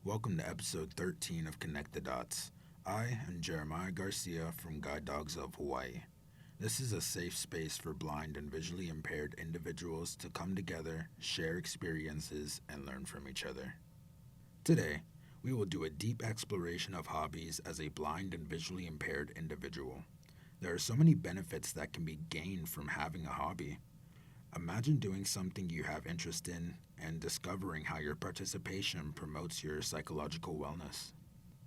Welcome to episode 13 of Connect the Dots. I am Jeremiah Garcia from Guide Dogs of Hawaii. This is a safe space for blind and visually impaired individuals to come together, share experiences, and learn from each other. Today, we will do a deep exploration of hobbies as a blind and visually impaired individual. There are so many benefits that can be gained from having a hobby. Imagine doing something you have interest in and discovering how your participation promotes your psychological wellness.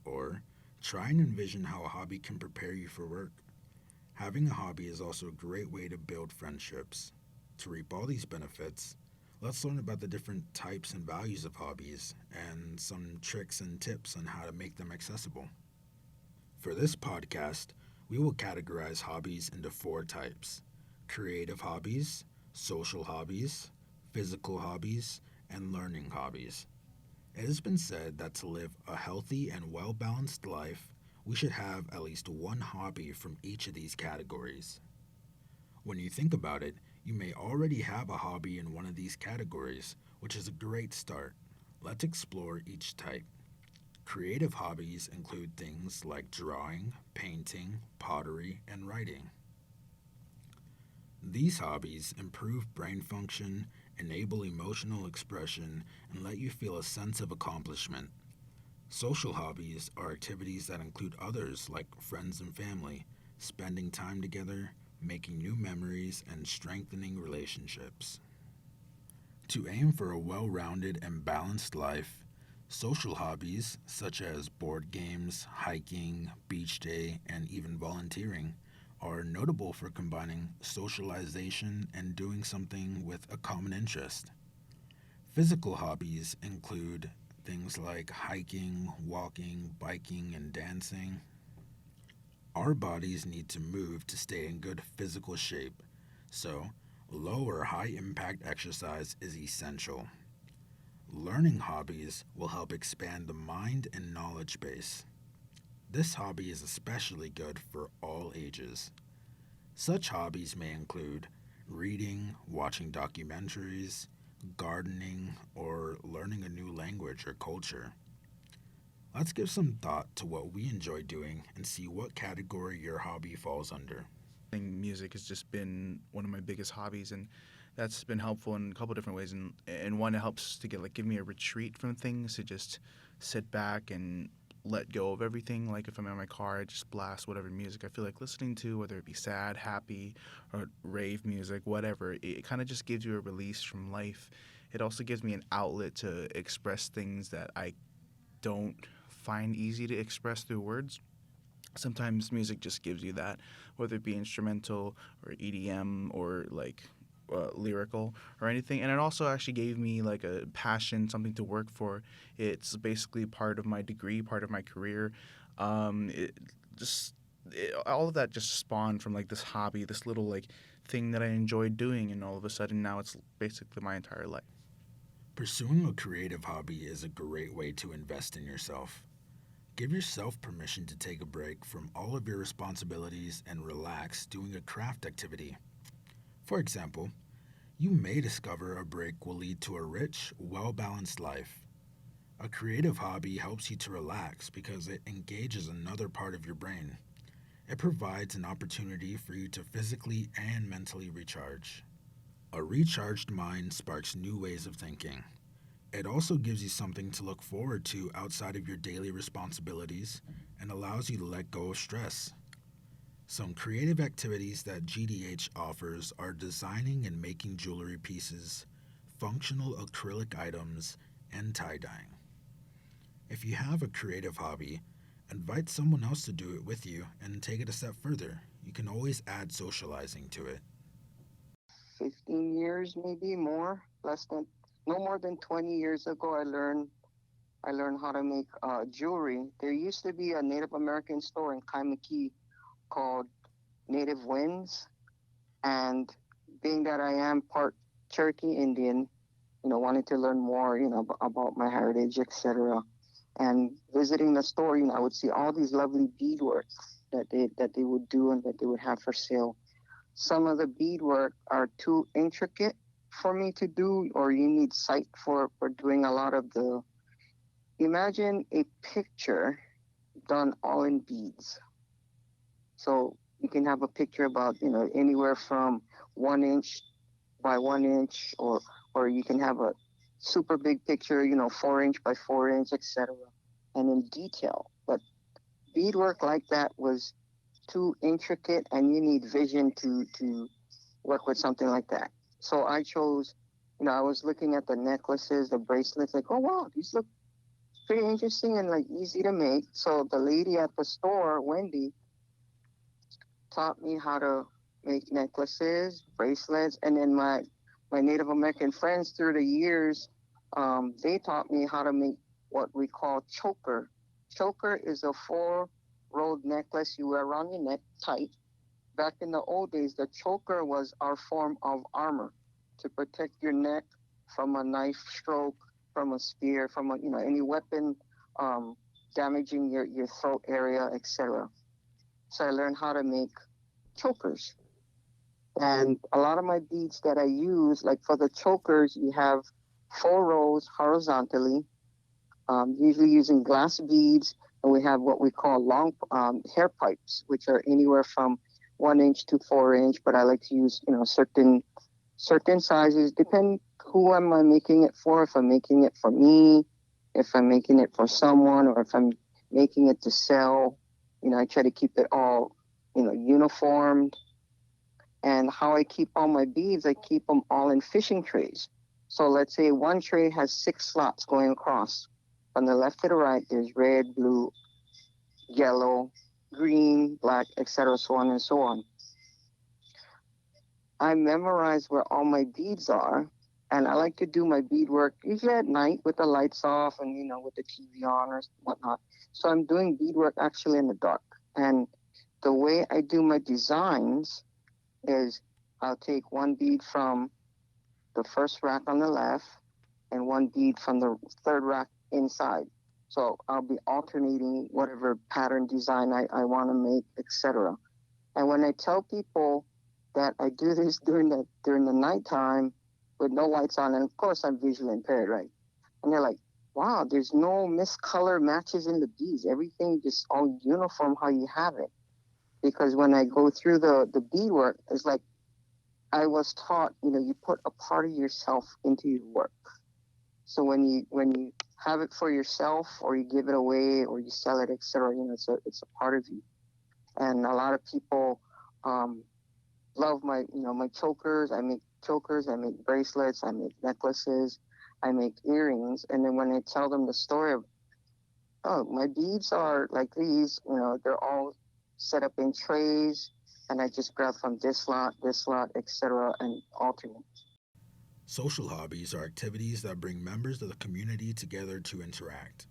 Or try and envision how a hobby can prepare you for work. Having a hobby is also a great way to build friendships. To reap all these benefits, let's learn about the different types and values of hobbies and some tricks and tips on how to make them accessible. For this podcast, we will categorize hobbies into four types: creative hobbies, social hobbies, physical hobbies, and learning hobbies. It has been said that to live a healthy and well balanced life, we should have at least one hobby from each of these categories. When you think about it, you may already have a hobby in one of these categories, which is a great start. Let's explore each type. Creative hobbies include things like drawing, painting, pottery, and writing. These hobbies improve brain function, enable emotional expression, and let you feel a sense of accomplishment. Social hobbies are activities that include others like friends and family, spending time together, making new memories, and strengthening relationships. To aim for a well rounded and balanced life, social hobbies such as board games, hiking, beach day, and even volunteering are notable for combining socialization and doing something with a common interest. Physical hobbies include things like hiking, walking, biking, and dancing. Our bodies need to move to stay in good physical shape, so low or high impact exercise is essential. Learning hobbies will help expand the mind and knowledge base. This hobby is especially good for all ages. Such hobbies may include reading, watching documentaries, gardening, or learning a new language or culture. Let's give some thought to what we enjoy doing and see what category your hobby falls under. Playing music has just been one of my biggest hobbies, and that's been helpful in a couple different ways. And one, it helps to give me a retreat from things, to just sit back and let go of everything. Like if I'm in my car, I just blast whatever music I feel like listening to, whether it be sad, happy, or rave music, whatever. It kind of just gives you a release from life. It also gives me an outlet to express things that I don't find easy to express through words. Sometimes music just gives you that, whether it be instrumental or EDM or lyrical or anything. And it also actually gave me like a passion, something to work for. It's basically part of my degree, part of my career. It just all of that just spawned from like this hobby, this little like thing that I enjoyed doing, and all of a sudden now it's basically my entire life. Pursuing a creative hobby is a great way to invest in yourself. Give yourself permission to take a break from all of your responsibilities and relax doing a craft activity. For example, you may discover a break will lead to a rich, well balanced life. A creative hobby helps you to relax because it engages another part of your brain. It provides an opportunity for you to physically and mentally recharge. A recharged mind sparks new ways of thinking. It also gives you something to look forward to outside of your daily responsibilities and allows you to let go of stress. Some creative activities that GDH offers are designing and making jewelry pieces, functional acrylic items, and tie dyeing. If you have a creative hobby, invite someone else to do it with you and take it a step further. You can always add socializing to it. 15 years, maybe more, less than, no more than 20 years ago, I learned how to make jewelry. There used to be a Native American store in Kaimaki called Native Winds, and being that I am part Cherokee Indian, wanted to learn more, about my heritage, etc. And visiting the store, I would see all these lovely beadwork that they would do and that they would have for sale. Some of the beadwork are too intricate for me to do, or you need sight for doing a lot of the Imagine a picture done all in beads. So you can have a picture about, anywhere from 1 inch by 1 inch, or you can have a super big picture, 4 inch by 4 inch, etc. And in detail. But beadwork like that was too intricate, and you need vision to work with something like that. So I chose, I was looking at the necklaces, the bracelets, like, oh wow, these look pretty interesting and like easy to make. So the lady at the store, Wendy, taught me how to make necklaces, bracelets, and then my Native American friends through the years, they taught me how to make what we call choker. Choker is a four-rolled necklace you wear around your neck tight. Back in the old days, the choker was our form of armor to protect your neck from a knife stroke, from a spear, from any weapon um, damaging your throat area, etc. So I learned how to make chokers. And a lot of my beads that I use, like for the chokers, you have 4 rows horizontally, usually using glass beads. And we have what we call long hair pipes, which are anywhere from 1 inch to 4 inch. But I like to use, certain sizes. Depend who am I making it for. If I'm making it for me, if I'm making it for someone, or if I'm making it to sell. I try to keep it all, uniform. And how I keep all my beads, I keep them all in fishing trays. So let's say one tray has 6 slots going across. From the left to the right, there's red, blue, yellow, green, black, etc., so on and so on. I memorize where all my beads are, and I like to do my beadwork usually at night with the lights off and with the TV on or whatnot. So I'm doing beadwork actually in the dark. And the way I do my designs is I'll take one bead from the first rack on the left and one bead from the third rack inside. So I'll be alternating whatever pattern design I want to make, etc. And when I tell people that I do this during the nighttime with no lights on, and of course I'm visually impaired, right? And they're like, "Wow, there's no miscolor matches in the beads. Everything just all uniform how you have it." Because when I go through the beadwork, it's like I was taught, you put a part of yourself into your work. So when you have it for yourself, or you give it away, or you sell it, etc., it's a part of you. And a lot of people um, love my chokers. I make chokers. I make bracelets. I make necklaces. I make earrings. And then when I tell them the story of, oh, my beads are like these, they're all set up in trays, and I just grab from this lot, etc., and alternate. Social hobbies are activities that bring members of the community together to interact.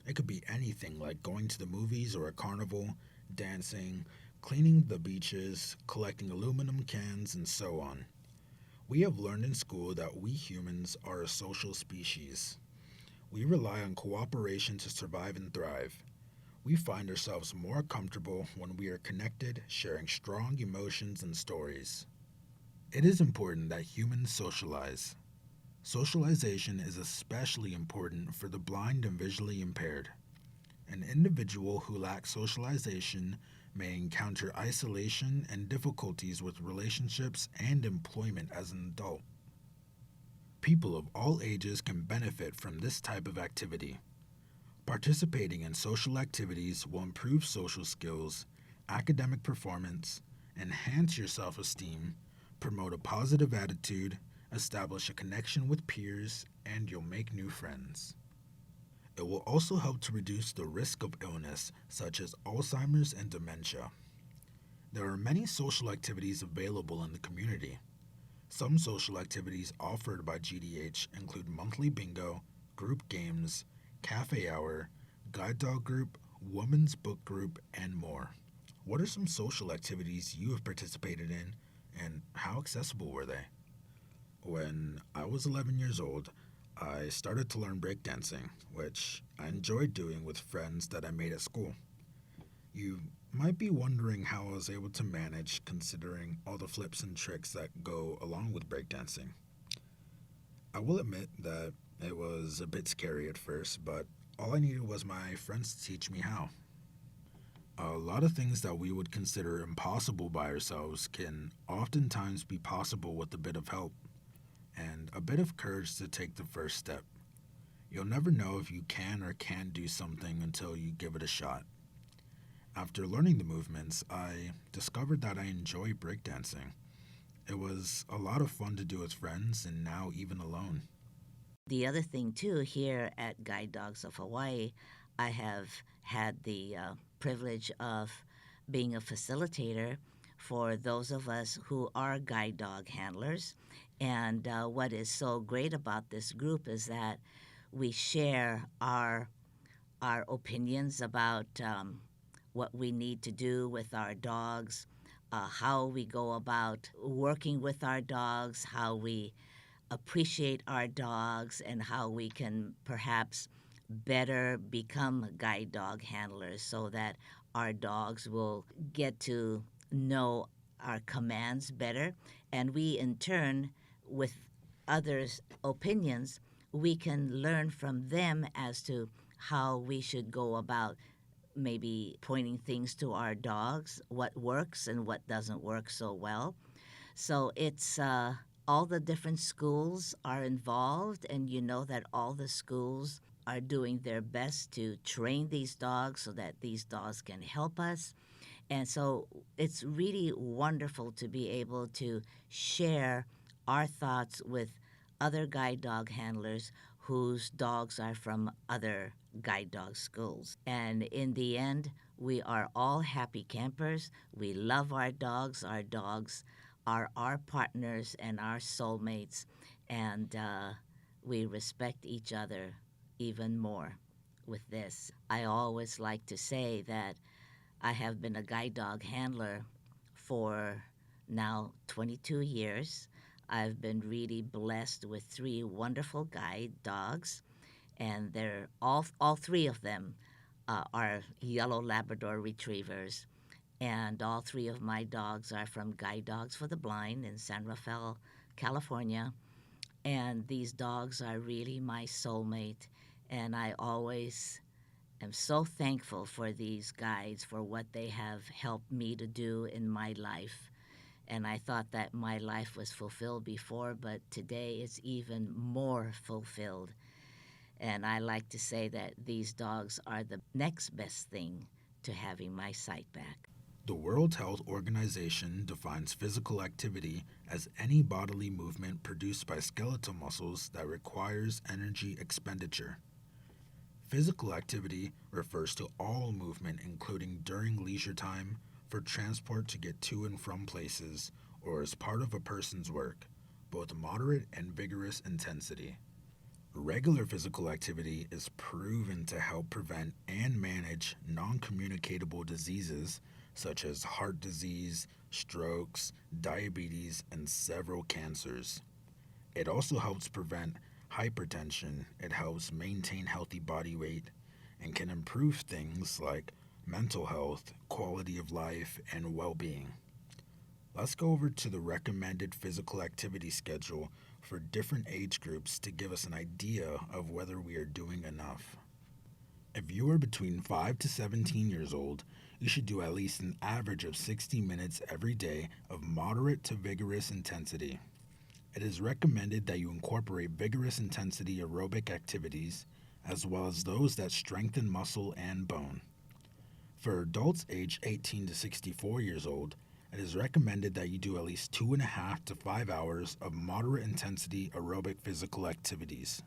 It could be anything like going to the movies or a carnival, dancing, cleaning the beaches, collecting aluminum cans, and so on. We have learned in school that we humans are a social species. We rely on cooperation to survive and thrive. We find ourselves more comfortable when we are connected, sharing strong emotions and stories. It is important that humans socialize. Socialization is especially important for the blind and visually impaired. An individual who lacks socialization may encounter isolation and difficulties with relationships and employment as an adult. People of all ages can benefit from this type of activity. Participating in social activities will improve social skills, academic performance, enhance your self esteem, promote a positive attitude, establish a connection with peers, and you'll make new friends. It will also help to reduce the risk of illness, such as Alzheimer's and dementia. There are many social activities available in the community. Some social activities offered by GDH include monthly bingo, group games, cafe hour, guide dog group, women's book group, and more. What are some social activities you have participated in, and how accessible were they? When I was 11 years old, I started to learn breakdancing, which I enjoyed doing with friends that I made at school. You might be wondering how I was able to manage considering all the flips and tricks that go along with breakdancing. I will admit that it was a bit scary at first, but All I needed was my friends to teach me how. A lot of things that we would consider impossible by ourselves can oftentimes be possible with a bit of help and a bit of courage to take the first step. You'll never know if you can or can't do something until you give it a shot. After learning the movements, I discovered that I enjoy breakdancing. It was a lot of fun to do with friends and now even alone. The other thing, too, here at Guide Dogs of Hawaii, I have had the privilege of being a facilitator for those of us who are guide dog handlers. And what is so great about this group is that we share our opinions about what we need to do with our dogs, how we go about working with our dogs, how we appreciate our dogs, and how we can perhaps better become guide dog handlers so that our dogs will get to know our commands better. And we, in turn, with others' opinions, we can learn from them as to how we should go about maybe pointing things to our dogs, what works and what doesn't work so well. So it's all the different schools are involved, and you know that all the schools are doing their best to train these dogs so that these dogs can help us. And so it's really wonderful to be able to share our thoughts with other guide dog handlers whose dogs are from other guide dog schools. And in the end, we are all happy campers. We love our dogs. Our dogs are our partners and our soulmates. And we respect each other even more with this. I always like to say that I have been a guide dog handler for now 22 years. I've been really blessed with three wonderful guide dogs, and they're all three of them are yellow Labrador retrievers, and all three of my dogs are from Guide Dogs for the Blind in San Rafael, California. And these dogs are really my soulmate, and I always am so thankful for these guides for what they have helped me to do in my life. And I thought that my life was fulfilled before, but today it's even more fulfilled. And I like to say that these dogs are the next best thing to having my sight back. The World Health Organization defines physical activity as any bodily movement produced by skeletal muscles that requires energy expenditure. Physical activity refers to all movement, including during leisure time, for transport to get to and from places, or as part of a person's work, both moderate and vigorous intensity. Regular physical activity is proven to help prevent and manage non communicable diseases such as heart disease, strokes, diabetes, and several cancers. It also helps prevent hypertension, it helps maintain healthy body weight, and can improve things like mental health, quality of life, and well being. Let's go over to the recommended physical activity schedule for different age groups to give us an idea of whether we are doing enough. If you are between 5 to 17 years old, you should do at least an average of 60 minutes every day of moderate to vigorous intensity. It is recommended that you incorporate vigorous intensity aerobic activities as well as those that strengthen muscle and bone. For adults aged 18 to 64 years old, it is recommended that you do at least 2.5 to 5 hours of moderate intensity aerobic physical activities.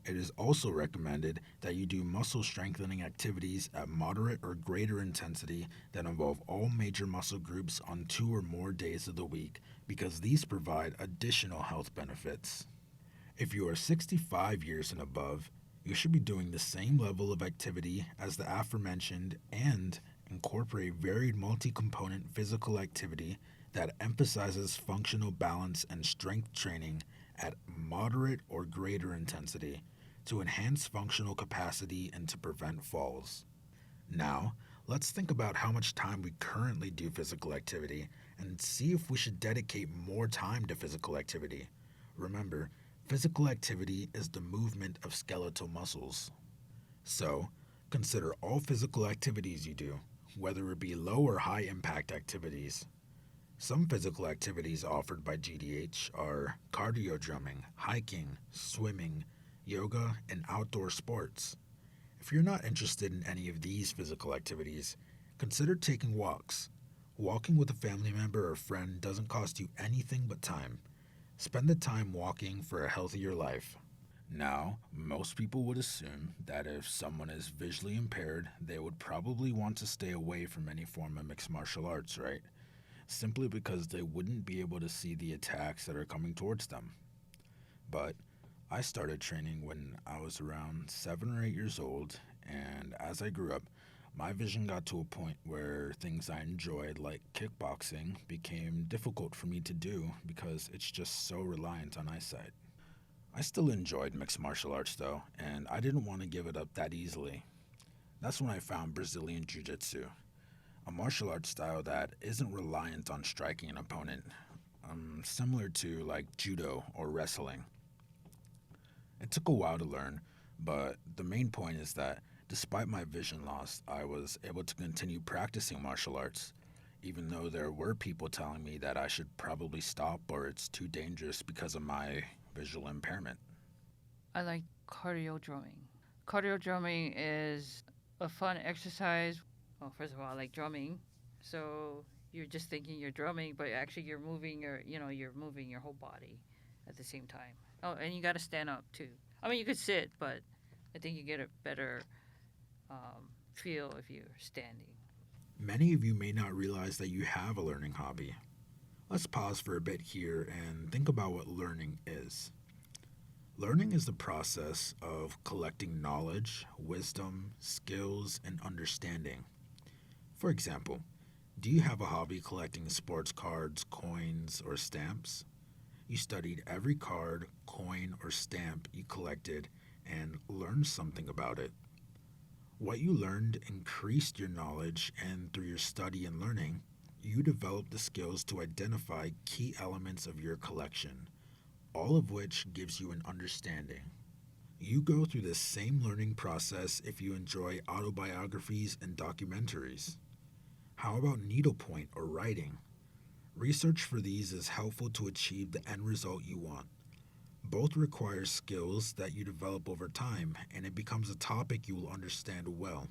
It is also recommended that you do muscle strengthening activities at moderate or greater intensity that involve all major muscle groups on 2 or more days of the week because these provide additional health benefits. If you are 65 years and above, you should be doing the same level of activity as the aforementioned and incorporate varied multi-component physical activity that emphasizes functional balance and strength training at moderate or greater intensity to enhance functional capacity and to prevent falls. Now, let's think about how much time we currently do physical activity and see if we should dedicate more time to physical activity. Remember, physical activity is the movement of skeletal muscles. So, consider all physical activities you do, whether it be low or high impact activities. Some physical activities offered by GDH are cardio drumming, hiking, swimming, yoga, and outdoor sports. If you're not interested in any of these physical activities, consider taking walks. Walking with a family member or friend doesn't cost you anything but time. Spend the time walking for a healthier life. Now, most people would assume that if someone is visually impaired, they would probably want to stay away from any form of mixed martial arts, right? Simply because they wouldn't be able to see the attacks that are coming towards them. But I started training when I was around 7 or 8 years old, and as I grew up, my vision got to a point where things I enjoyed, like kickboxing, became difficult for me to do because it's just so reliant on eyesight. I still enjoyed mixed martial arts though, and I didn't want to give it up that easily. That's when I found Brazilian Jiu Jitsu, a martial arts style that isn't reliant on striking an opponent, similar to like judo or wrestling. It took a while to learn, but the main point is that despite my vision loss, I was able to continue practicing martial arts, even though there were people telling me that I should probably stop or it's too dangerous because of my visual impairment. I like cardio drumming. Cardio drumming is a fun exercise. Well, first of all, I like drumming. So you're just thinking you're drumming, but actually you're moving you're moving your whole body at the same time. Oh, and you got to stand up too. I mean, you could sit, but I think you get a better feel if you're standing. Many of you may not realize that you have a learning hobby. Let's pause for a bit here and think about what learning is. Learning is the process of collecting knowledge, wisdom, skills, and understanding. For example, do you have a hobby collecting sports cards, coins, or stamps? You studied every card, coin, or stamp you collected and learned something about it. What you learned increased your knowledge, and through your study and learning, you developed the skills to identify key elements of your collection, all of which gives you an understanding. You go through the same learning process if you enjoy autobiographies and documentaries. How about needlepoint or writing? Research for these is helpful to achieve the end result you want. Both require skills that you develop over time, and it becomes a topic you will understand well.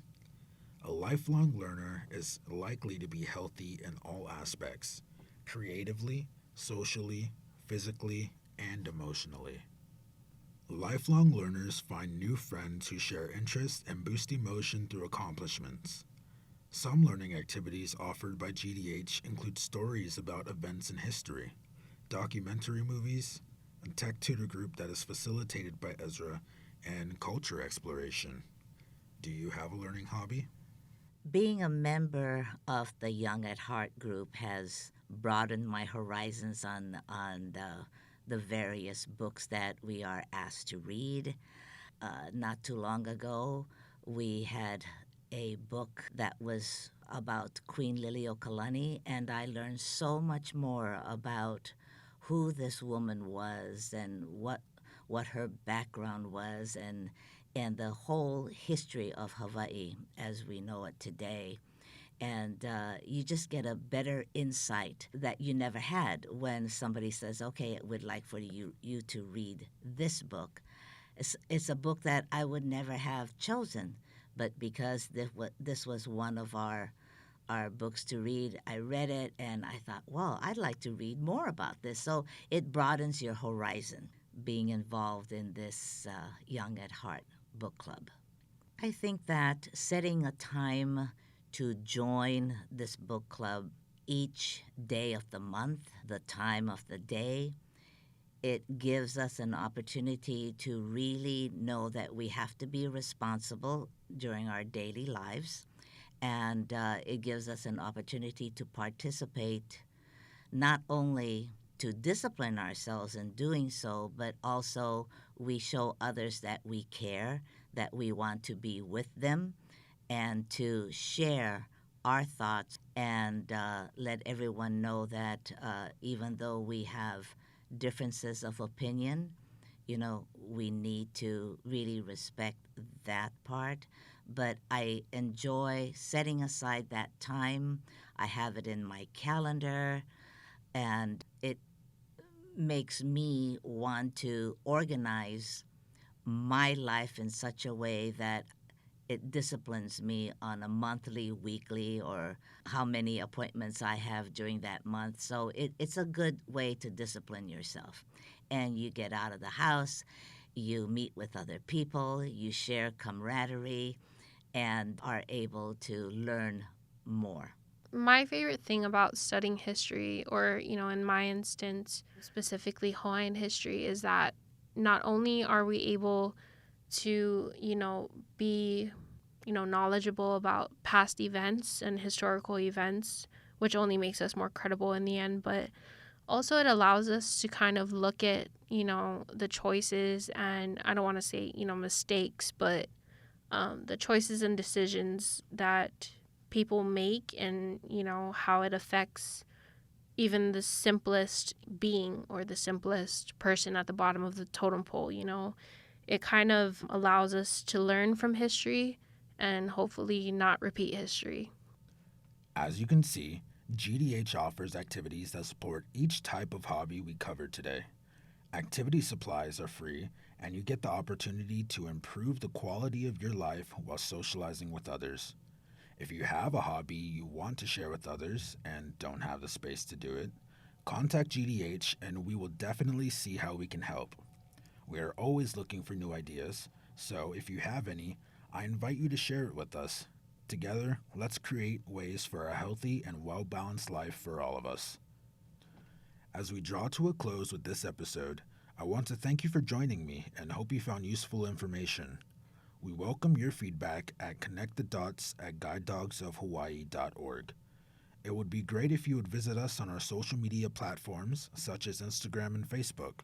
A lifelong learner is likely to be healthy in all aspects creatively, socially, physically, and emotionally. Lifelong learners find new friends who share interests and boost emotion through accomplishments. Some learning activities offered by GDH include stories about events in history, documentary movies, a tech tutor group that is facilitated by Ezra, and culture exploration. Do you have a learning hobby? Being a member of the Young at Heart group has broadened my horizons on the various books that we are asked to read. Not too long ago, we had a book that was about Queen Liliuokalani, and I learned so much more about who this woman was and what her background was and the whole history of Hawaii as we know it today. And you just get a better insight that you never had when somebody says, okay, I would like for you to read this book. It's a book that I would never have chosen, but because this was one of our books to read, I read it and I thought, well, I'd like to read more about this. So it broadens your horizon being involved in this Young at Heart book club. I think that setting a time to join this book club each day of the month, the time of the day, it gives us an opportunity to really know that we have to be responsible during our daily lives. And it gives us an opportunity to participate not only to discipline ourselves in doing so, but also we show others that we care, that we want to be with them, and to share our thoughts and let everyone know that even though we have differences of opinion, we need to really respect that part. But I enjoy setting aside that time. I have it in my calendar, and it makes me want to organize my life in such a way that it disciplines me on a monthly, weekly, or how many appointments I have during that month. So it's a good way to discipline yourself. And you get out of the house, you meet with other people, you share camaraderie, and are able to learn more. My favorite thing about studying history, or, in my instance, specifically Hawaiian history, is that not only are we able to, be, knowledgeable about past events and historical events, which only makes us more credible in the end, but also it allows us to kind of look at, the choices and I don't want to say, mistakes, but the choices and decisions that people make and, how it affects even the simplest being or the simplest person at the bottom of the totem pole. It kind of allows us to learn from history and hopefully not repeat history. As you can see, GDH offers activities that support each type of hobby we covered today. Activity supplies are free, and you get the opportunity to improve the quality of your life while socializing with others. If you have a hobby you want to share with others and don't have the space to do it, contact GDH and we will definitely see how we can help. We are always looking for new ideas, so if you have any, I invite you to share it with us. Together, let's create ways for a healthy and well-balanced life for all of us. As we draw to a close with this episode, I want to thank you for joining me and hope you found useful information. We welcome your feedback at connectthedots@guidedogsofhawaii.org. It would be great if you would visit us on our social media platforms such as Instagram and Facebook.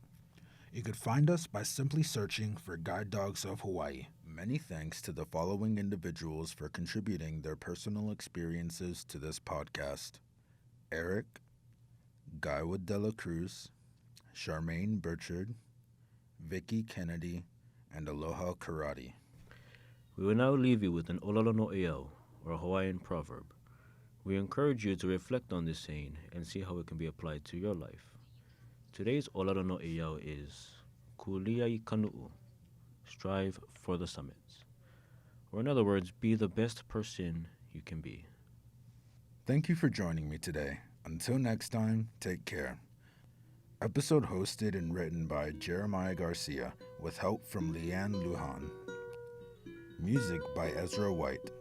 You could find us by simply searching for Guide Dogs of Hawaii. Many thanks to the following individuals for contributing their personal experiences to this podcast: Eric, Guywood de la Cruz, Charmaine Burchard, Vicky Kennedy, and Aloha Karate. We will now leave you with an olala no eau, or a Hawaiian proverb. We encourage you to reflect on this saying and see how it can be applied to your life. Today's olala no eau is kuliai kanu'u, strive for the summits. Or in other words, be the best person you can be. Thank you for joining me today. Until next time, take care. Episode hosted and written by Jeremiah Garcia with help from Leanne Lujan. Music by Ezra White.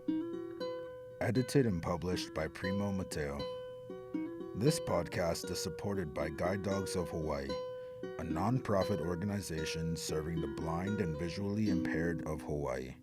Edited and published by Primo Mateo. This podcast is supported by Guide Dogs of Hawaii, a non-profit organization serving the blind and visually impaired of Hawaii.